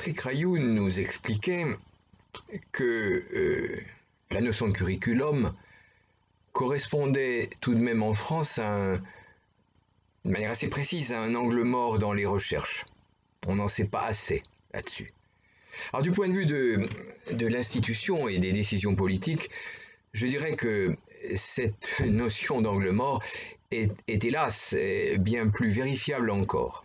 Patrick Rayoux nous expliquait que la notion de curriculum correspondait tout de même en France de manière assez précise à un angle mort dans les recherches. On n'en sait pas assez là-dessus. Alors du point de vue de l'institution et des décisions politiques, je dirais que cette notion d'angle mort est hélas bien plus vérifiable encore.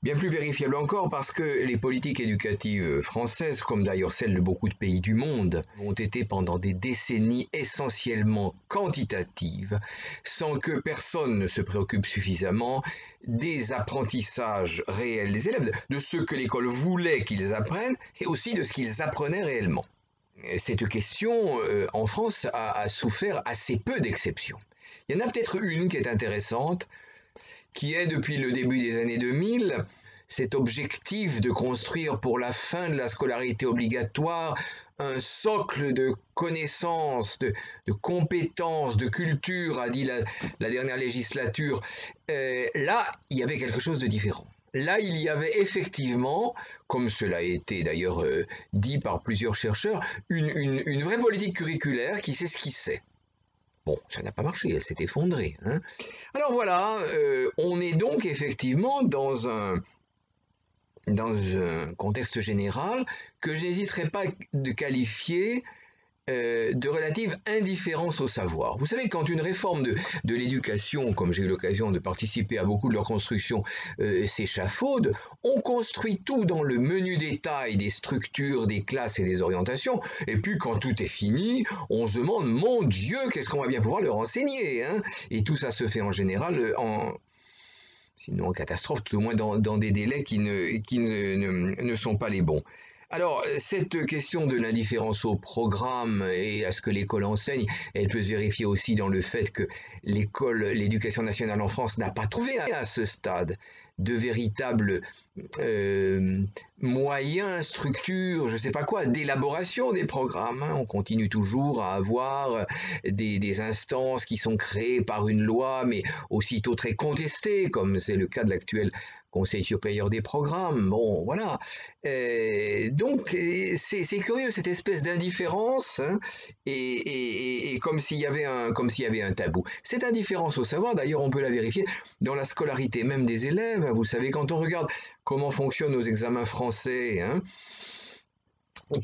Bien plus vérifiable encore parce que les politiques éducatives françaises, comme d'ailleurs celles de beaucoup de pays du monde, ont été pendant des décennies essentiellement quantitatives, sans que personne ne se préoccupe suffisamment des apprentissages réels des élèves, de ce que l'école voulait qu'ils apprennent et aussi de ce qu'ils apprenaient réellement. Cette question, en France, a souffert assez peu d'exceptions. Il y en a peut-être une qui est intéressante, qui est depuis le début des années 2000, cet objectif de construire pour la fin de la scolarité obligatoire un socle de connaissances, de compétences, de culture, a dit la dernière législature. Là, il y avait quelque chose de différent. Là, il y avait effectivement, comme cela a été d'ailleurs dit par plusieurs chercheurs, une vraie politique curriculaire qui s'esquissait. Bon, ça n'a pas marché, elle s'est effondrée. Hein. Alors voilà, on est donc effectivement dans un contexte général que je n'hésiterai pas de qualifier de relative indifférence au savoir. Vous savez, quand une réforme de l'éducation, comme j'ai eu l'occasion de participer à beaucoup de leur construction, s'échafaude, on construit tout dans le menu détail des structures, des classes et des orientations, et puis quand tout est fini, on se demande, mon Dieu, qu'est-ce qu'on va bien pouvoir leur enseigner, hein? Et tout ça se fait en général sinon en catastrophe, tout au moins dans des délais qui ne sont pas les bons. Alors, cette question de l'indifférence au programme et à ce que l'école enseigne, elle peut se vérifier aussi dans le fait que l'éducation nationale en France n'a pas trouvé à ce stade de véritables moyens, structures, je ne sais pas quoi, d'élaboration des programmes. Hein. On continue toujours à avoir des instances qui sont créées par une loi, mais aussitôt très contestées, comme c'est le cas de l'actuel Conseil supérieur des programmes. Bon, voilà. Donc, c'est curieux, cette espèce d'indifférence, hein, et comme s'il y avait un tabou. Cette indifférence au savoir, d'ailleurs, on peut la vérifier dans la scolarité même des élèves. Vous savez, quand on regarde comment fonctionnent nos examens français, hein,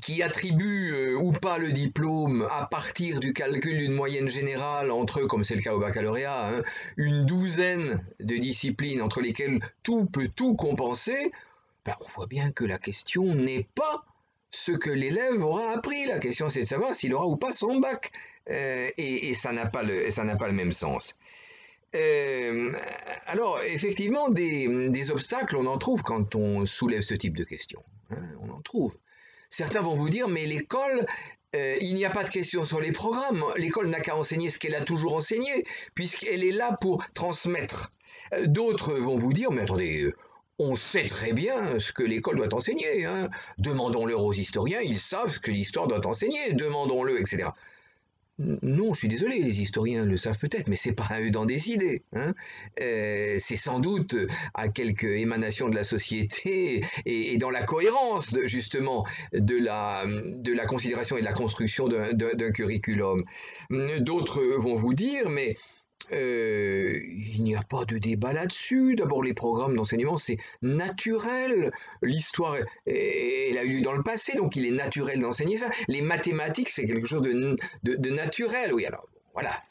qui attribuent ou pas le diplôme à partir du calcul d'une moyenne générale entre, comme c'est le cas au baccalauréat, hein, une douzaine de disciplines entre lesquelles tout peut tout compenser, ben on voit bien que la question n'est pas ce que l'élève aura appris. La question, c'est de savoir s'il aura ou pas son bac. Et ça n'a pas le même sens. Alors, effectivement, des obstacles, on en trouve quand on soulève ce type de questions. Hein, on en trouve. Certains vont vous dire, mais l'école, il n'y a pas de question sur les programmes. L'école n'a qu'à enseigner ce qu'elle a toujours enseigné, puisqu'elle est là pour transmettre. D'autres vont vous dire, mais attendez, on sait très bien ce que l'école doit enseigner. Hein. Demandons-le aux historiens, ils savent ce que l'histoire doit enseigner. Demandons-le, etc. Non, je suis désolé, les historiens le savent peut-être, mais c'est pas à eux d'en décider. Hein. C'est sans doute à quelques émanations de la société et dans la cohérence justement de la considération et de la construction d'un curriculum. D'autres vont vous dire, mais il n'y a pas de débat là-dessus. D'abord, les programmes d'enseignement, c'est naturel. L'histoire, elle a eu lieu dans le passé, donc il est naturel d'enseigner ça. Les mathématiques, c'est quelque chose de naturel. Oui, alors, voilà.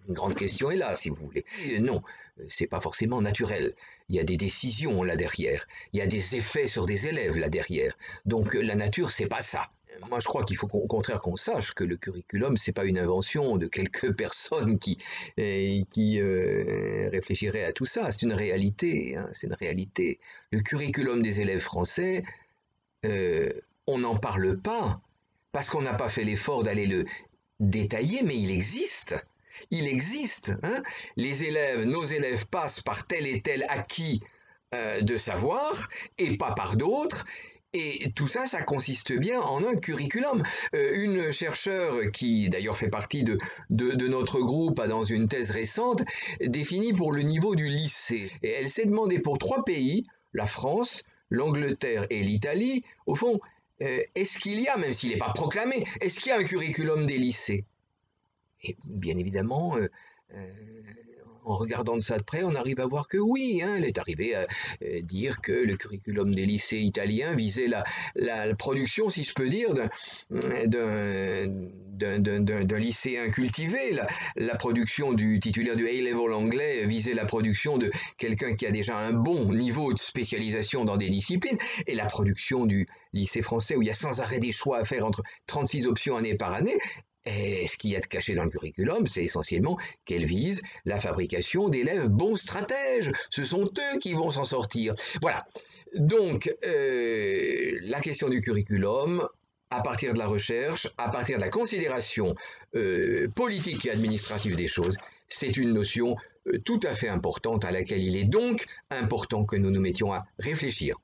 Une grande question est là, si vous voulez. Non, c'est pas forcément naturel. Il y a des décisions là derrière. Il y a des effets sur des élèves là derrière. Donc, la nature, c'est pas ça. Moi, je crois qu'il faut au contraire qu'on sache que le curriculum, c'est pas une invention de quelques personnes qui réfléchiraient à tout ça. C'est une réalité. Hein, c'est une réalité. Le curriculum des élèves français, on n'en parle pas parce qu'on n'a pas fait l'effort d'aller le détailler, mais il existe. Il existe. Hein. Nos élèves passent par tel et tel acquis de savoir et pas par d'autres. Et tout ça, ça consiste bien en un curriculum. Une chercheure qui d'ailleurs fait partie de notre groupe dans une thèse récente définit pour le niveau du lycée. Et elle s'est demandé pour 3 pays, la France, l'Angleterre et l'Italie, au fond, est-ce qu'il y a, même s'il n'est pas proclamé, est-ce qu'il y a un curriculum des lycées? Et bien évidemment, en regardant de ça de près, on arrive à voir que oui, hein, elle est arrivée à dire que le curriculum des lycées italiens visait la production, si je peux dire, d'un lycéen cultivé. La production du titulaire du A-level anglais visait la production de quelqu'un qui a déjà un bon niveau de spécialisation dans des disciplines, et la production du lycée français, où il y a sans arrêt des choix à faire entre 36 options année par année. Et ce qu'il y a de caché dans le curriculum, c'est essentiellement qu'elle vise la fabrication d'élèves bons stratèges. Ce sont eux qui vont s'en sortir. Voilà. Donc, la question du curriculum, à partir de la recherche, à partir de la considération politique et administrative des choses, c'est une notion tout à fait importante à laquelle il est donc important que nous nous mettions à réfléchir.